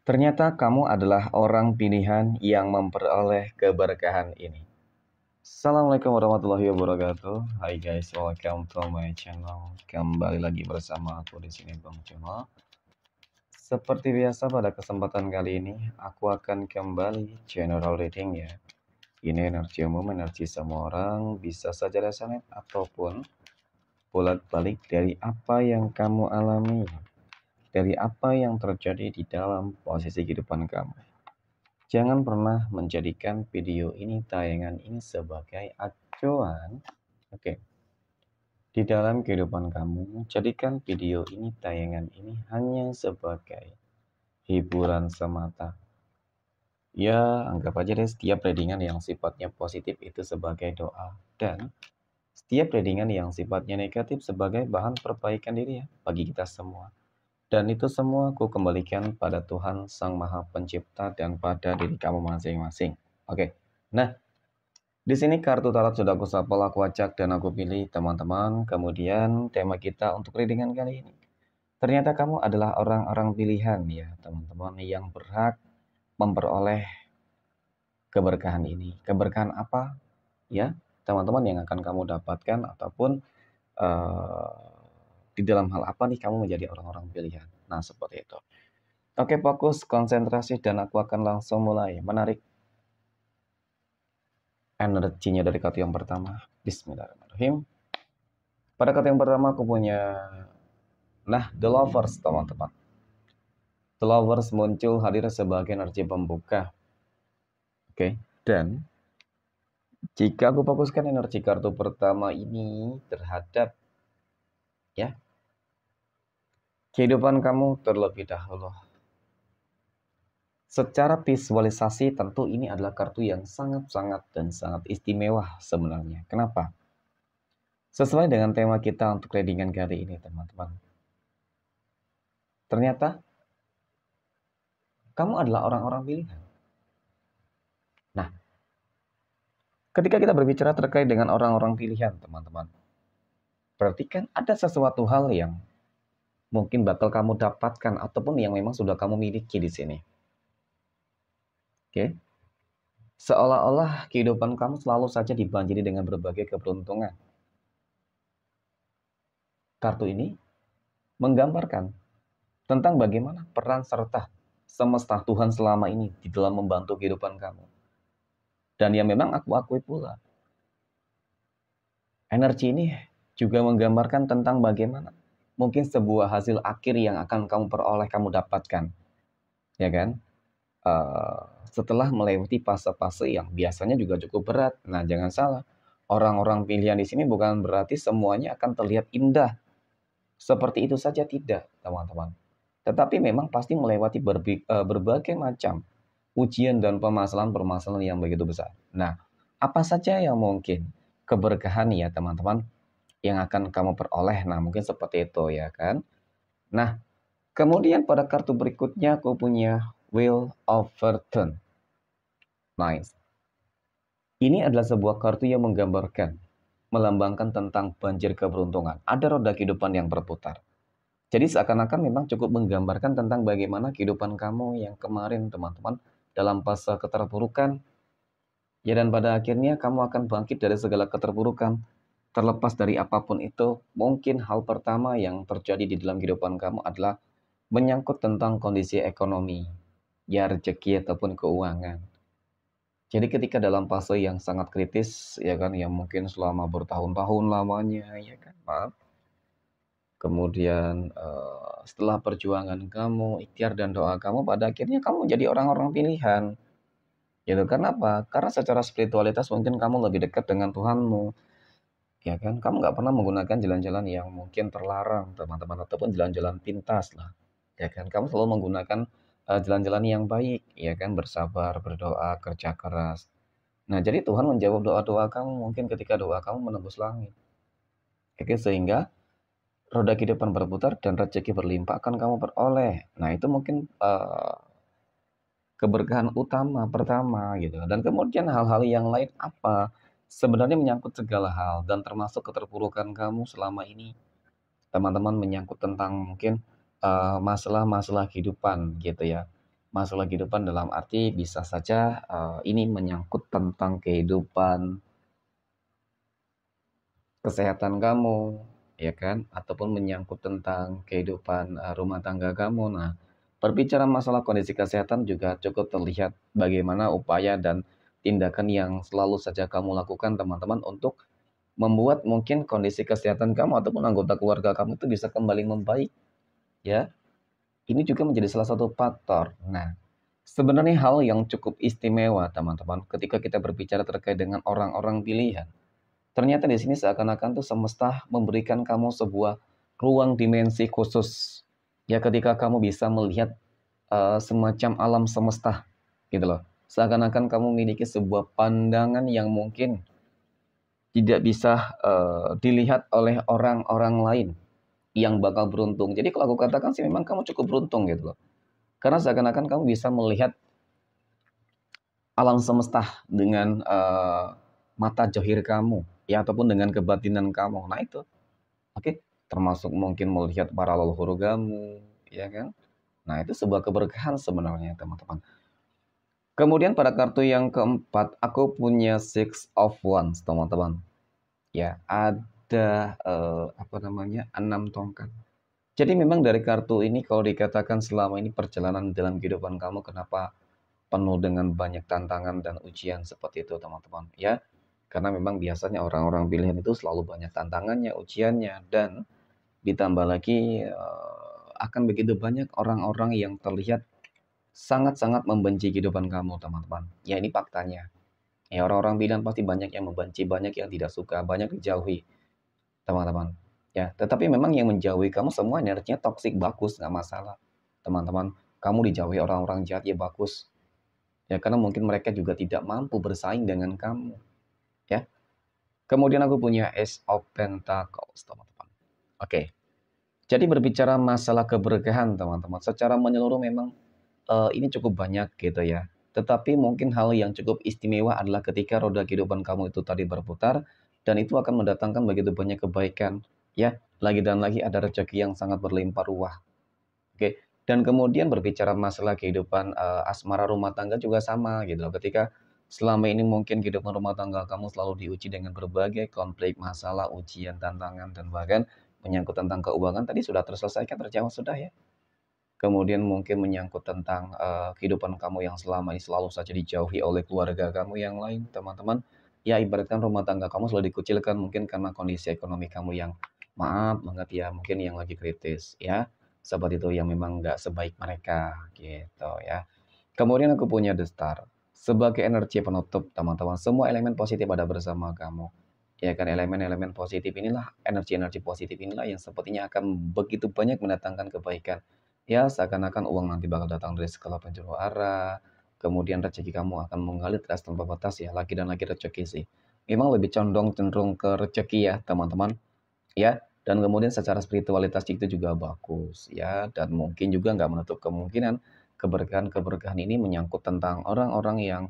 Ternyata kamu adalah orang pilihan yang memperoleh keberkahan ini. Assalamualaikum warahmatullahi wabarakatuh. Hai guys, welcome to my channel. Kembali lagi bersama aku di sini Bang Cuma. Seperti biasa pada kesempatan kali ini, aku akan kembali general reading ya. Ini energi umum, energi semua orang, bisa saja resonate ataupun bolak-balik dari apa yang kamu alami, dari apa yang terjadi di dalam posisi kehidupan kamu. Jangan pernah menjadikan video ini, tayangan ini sebagai acuan. Oke. Di dalam kehidupan kamu, jadikan video ini, tayangan ini hanya sebagai hiburan semata. Ya, anggap aja deh setiap readingan yang sifatnya positif itu sebagai doa. Dan setiap readingan yang sifatnya negatif sebagai bahan perbaikan diri ya, bagi kita semua. Dan itu semua aku kembalikan pada Tuhan Sang Maha Pencipta dan pada diri kamu masing-masing. Oke. Nah, di sini kartu tarot sudah aku shuffle, aku acak dan aku pilih teman-teman. Kemudian tema kita untuk readingan kali ini. Ternyata kamu adalah orang-orang pilihan ya teman-teman yang berhak memperoleh keberkahan ini. Keberkahan apa ya teman-teman yang akan kamu dapatkan ataupun di dalam hal apa nih kamu menjadi orang-orang pilihan. Nah seperti itu. Oke, fokus, konsentrasi dan aku akan langsung mulai menarik energinya dari kartu yang pertama. Bismillahirrahmanirrahim. Pada kartu yang pertama aku punya The Lovers, teman-teman. The Lovers muncul hadir sebagai energi pembuka. Oke. Dan jika aku fokuskan energi kartu pertama ini terhadap ya kehidupan kamu terlebih dahulu. Secara visualisasi tentu ini adalah kartu yang sangat-sangat dan sangat istimewa sebenarnya. Kenapa? Sesuai dengan tema kita untuk readingan kali ini, teman-teman. Ternyata kamu adalah orang-orang pilihan. Nah, ketika kita berbicara terkait dengan orang-orang pilihan, teman-teman, berarti kan ada sesuatu hal yang mungkin bakal kamu dapatkan ataupun yang memang sudah kamu miliki di sini. Oke? Seolah-olah kehidupan kamu selalu saja dibanjiri dengan berbagai keberuntungan. Kartu ini menggambarkan tentang bagaimana peran serta semesta Tuhan selama ini di dalam membantu kehidupan kamu. Dan yang memang aku akui pula, energi ini juga menggambarkan tentang bagaimana mungkin sebuah hasil akhir yang akan kamu peroleh, kamu dapatkan. Ya kan? Setelah melewati fase-fase yang biasanya juga cukup berat. Nah, jangan salah. Orang-orang pilihan di sini bukan berarti semuanya akan terlihat indah. Seperti itu saja tidak, teman-teman. Tetapi memang pasti melewati berbagai macam ujian dan permasalahan-permasalahan yang begitu besar. Nah, apa saja yang mungkin keberkahan ya teman-teman yang akan kamu peroleh? Nah, mungkin seperti itu ya kan. Nah, kemudian pada kartu berikutnya aku punya Wheel of Fortune. Nice. Ini adalah sebuah kartu yang menggambarkan, melambangkan tentang banjir keberuntungan. Ada roda kehidupan yang berputar. Jadi seakan-akan memang cukup menggambarkan tentang bagaimana kehidupan kamu yang kemarin teman-teman dalam fase keterpurukan. Ya dan pada akhirnya kamu akan bangkit dari segala keterpurukan. Terlepas dari apapun itu, mungkin hal pertama yang terjadi di dalam kehidupan kamu adalah menyangkut tentang kondisi ekonomi, ya rezeki ataupun keuangan. Jadi ketika dalam fase yang sangat kritis, ya kan, yang mungkin selama bertahun-tahun lamanya, ya kan, maaf. Kemudian setelah perjuangan kamu, ikhtiar dan doa kamu, pada akhirnya kamu jadi orang-orang pilihan. Gitu. Karena apa? Karena secara spiritualitas mungkin kamu lebih dekat dengan Tuhanmu. Ya kan? Kamu nggak pernah menggunakan jalan-jalan yang mungkin terlarang, teman-teman, ataupun jalan-jalan pintas lah. Ya kan? Kamu selalu menggunakan jalan-jalan yang baik, ya kan? Bersabar, berdoa, kerja keras. Nah, jadi Tuhan menjawab doa-doa kamu mungkin ketika doa kamu menembus langit. Oke, sehingga roda kehidupan berputar dan rezeki berlimpah akan kamu peroleh. Nah, itu mungkin keberkahan utama pertama gitu. Dan kemudian hal-hal yang lain apa? Sebenarnya menyangkut segala hal dan termasuk keterpurukan kamu selama ini. Teman-teman menyangkut tentang mungkin masalah-masalah kehidupan gitu ya. Masalah kehidupan dalam arti bisa saja ini menyangkut tentang kehidupan kesehatan kamu, ya kan? Ataupun menyangkut tentang kehidupan rumah tangga kamu. Nah, berbicara masalah kondisi kesehatan juga cukup terlihat bagaimana upaya dan tindakan yang selalu saja kamu lakukan, teman-teman, untuk membuat mungkin kondisi kesehatan kamu ataupun anggota keluarga kamu itu bisa kembali membaik, ya. Ini juga menjadi salah satu faktor. Nah, sebenarnya hal yang cukup istimewa, teman-teman, ketika kita berbicara terkait dengan orang-orang pilihan. Ternyata di sini seakan-akan tuh semesta memberikan kamu sebuah ruang dimensi khusus. Ya ketika kamu bisa melihat semacam alam semesta gitu loh. Seakan-akan kamu memiliki sebuah pandangan yang mungkin tidak bisa dilihat oleh orang-orang lain yang bakal beruntung. Jadi kalau aku katakan sih memang kamu cukup beruntung gitu loh. Karena seakan-akan kamu bisa melihat alam semesta dengan mata johir kamu ya ataupun dengan kebatinan kamu. Nah itu, oke, termasuk mungkin melihat para leluhur kamu, ya kan? Nah itu sebuah keberkahan sebenarnya teman-teman. Kemudian pada kartu yang keempat, aku punya Six of Wands teman-teman. Ya ada apa namanya 6 tongkat. Jadi memang dari kartu ini kalau dikatakan selama ini perjalanan dalam kehidupan kamu kenapa penuh dengan banyak tantangan dan ujian seperti itu teman-teman ya. Karena memang biasanya orang-orang pilihan itu selalu banyak tantangannya, ujiannya, dan ditambah lagi akan begitu banyak orang-orang yang terlihat sangat-sangat membenci kehidupan kamu teman-teman. Ya ini faktanya. Ya orang-orang pilihan pasti banyak yang membenci, banyak yang tidak suka, banyak dijauhi teman-teman. Ya, tetapi memang yang menjauhi kamu semua energinya toksik bagus, nggak masalah teman-teman. Kamu dijauhi orang-orang jahat ya bagus. Ya karena mungkin mereka juga tidak mampu bersaing dengan kamu. Ya. Kemudian aku punya Ace of Pentacles, teman-teman. Oke. Jadi berbicara masalah keberkahan, teman-teman. Secara menyeluruh memang ini cukup banyak gitu ya. Tetapi mungkin hal yang cukup istimewa adalah ketika roda kehidupan kamu itu tadi berputar dan itu akan mendatangkan begitu banyak kebaikan, ya. Lagi dan lagi ada rezeki yang sangat berlimpah ruah. Oke. Dan kemudian berbicara masalah kehidupan asmara rumah tangga juga sama gitu loh. Ketika selama ini mungkin kehidupan rumah tangga kamu selalu diuji dengan berbagai konflik, masalah, ujian, tantangan, dan bahkan menyangkut tentang keuangan tadi sudah terselesaikan, terjawab sudah ya. Kemudian mungkin menyangkut tentang kehidupan kamu yang selama ini selalu saja dijauhi oleh keluarga kamu yang lain, teman-teman. Ya ibaratkan rumah tangga kamu selalu dikucilkan mungkin karena kondisi ekonomi kamu yang maaf banget ya, mungkin yang lagi kritis ya. Seperti itu yang memang nggak sebaik mereka gitu ya. Kemudian aku punya The Star. Sebagai energi penutup teman-teman, semua elemen positif ada bersama kamu. Ya kan elemen-elemen positif inilah, energi-energi positif inilah yang sepertinya akan begitu banyak mendatangkan kebaikan. Ya seakan-akan uang nanti bakal datang dari segala penjuru arah. Kemudian rezeki kamu akan mengalir deras tanpa batas ya, lagi dan lagi rezeki sih. Memang lebih condong cenderung ke rezeki ya teman-teman ya. Dan kemudian secara spiritualitas itu juga bagus ya, dan mungkin juga nggak menutup kemungkinan keberkahan-keberkahan ini menyangkut tentang orang-orang yang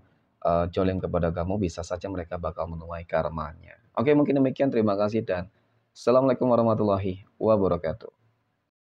jolim kepada kamu, bisa saja mereka bakal menuai karmanya. Oke, mungkin demikian. Terima kasih dan Assalamualaikum warahmatullahi wabarakatuh.